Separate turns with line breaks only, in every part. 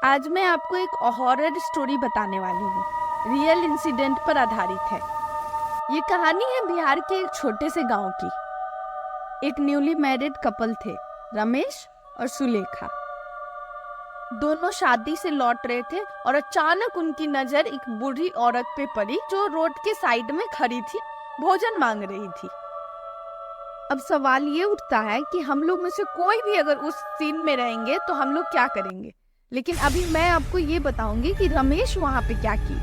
आज मैं आपको एक हॉरर स्टोरी बताने वाली हूँ। रियल इंसिडेंट पर आधारित है। ये कहानी है बिहार के एक छोटे से गांव की। एक न्यूली मैरिड कपल थे, रमेश और सुलेखा। दोनों शादी से लौट रहे थे और अचानक उनकी नजर एक बूढ़ी औरत पे पड़ी जो रोड के साइड में खड़ी थी, भोजन मांग रही थी। अब सवाल ये उठता है कि हम लोग में से कोई भी अगर उस सीन में रहेंगे तो हम लोग क्या करेंगे। लेकिन अभी मैं आपको ये बताऊंगी कि रमेश वहां पे क्या की।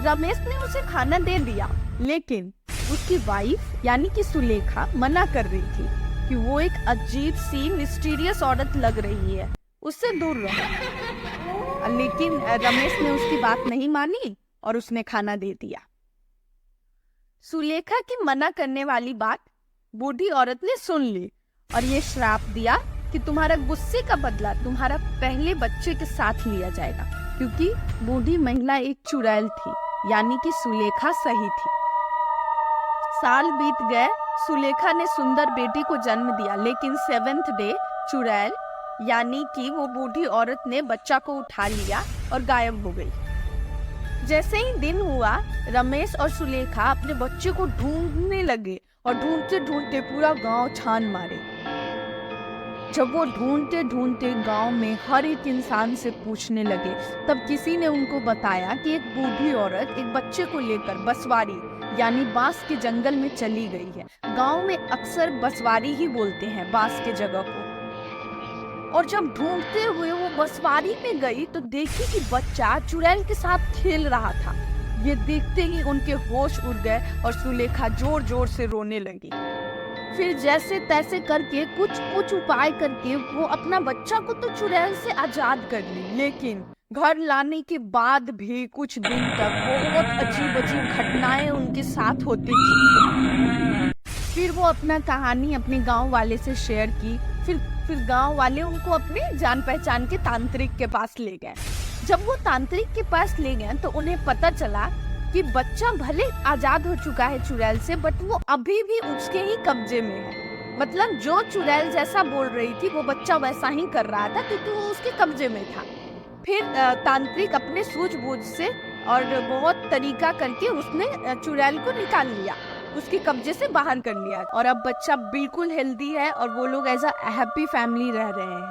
रमेश ने उसे खाना दे दिया, लेकिन उसकी वाइफ यानी कि सुलेखा मना कर रही थी कि वो एक अजीब सी मिस्टीरियस औरत लग रही है, उससे दूर रहो। लेकिन रमेश ने उसकी बात नहीं मानी और उसने खाना दे दिया। सुलेखा की मना करने वाली बात बूढ़ी औरत ने सुन ली और ये श्राप दिया कि तुम्हारा गुस्से का बदला तुम्हारा पहले बच्चे के साथ लिया जाएगा, क्योंकि बूढ़ी महिला एक चुड़ैल थी, यानी कि सुलेखा सही थी। साल बीत गए, सुलेखा ने सुंदर बेटी को जन्म दिया, लेकिन 7th डे चुड़ैल यानी कि वो बूढ़ी औरत ने बच्चा को उठा लिया और गायब हो गई। जैसे ही दिन हुआ, रमेश और सुलेखा अपने बच्चे को ढूंढने लगे और ढूंढते ढूंढते पूरा गांव छान मारे। जब वो ढूंढते ढूंढते गांव में हर एक इंसान से पूछने लगे, तब किसी ने उनको बताया कि एक बूढ़ी औरत एक बच्चे को लेकर बसवारी यानी बांस के जंगल में चली गई है। गांव में अक्सर बसवारी ही बोलते हैं बांस के जगह को। और जब ढूंढते हुए वो बसवारी में गई तो देखी कि बच्चा चुड़ैल के साथ खेल रहा था। ये देखते ही उनके होश उड़ गए और सुलेखा जोर जोर से रोने लगी। फिर जैसे तैसे करके कुछ उपाय करके वो अपना बच्चा को तो चुड़ैल से आजाद कर ली, लेकिन घर लाने के बाद भी कुछ दिन तक बहुत अजीब अजीब घटनाएं उनके साथ होती थी। फिर वो अपना कहानी अपने गांव वाले से शेयर की। फिर गांव वाले उनको अपने जान पहचान के तांत्रिक के पास ले गए। जब वो तांत्रिक के पास ले गए तो उन्हें पता चला कि बच्चा भले आजाद हो चुका है चुड़ैल से, बट वो अभी भी उसके ही कब्जे में है। मतलब जो चुड़ैल जैसा बोल रही थी वो बच्चा वैसा ही कर रहा था, क्योंकि वो उसके कब्जे में था। फिर तांत्रिक अपने सूझबूझ से और बहुत तरीका करके उसने चुड़ैल को निकाल लिया, उसके कब्जे से बाहर कर लिया और अब बच्चा बिल्कुल हेल्दी है और वो लोग एज अ हैप्पी फैमिली रह रहे हैं।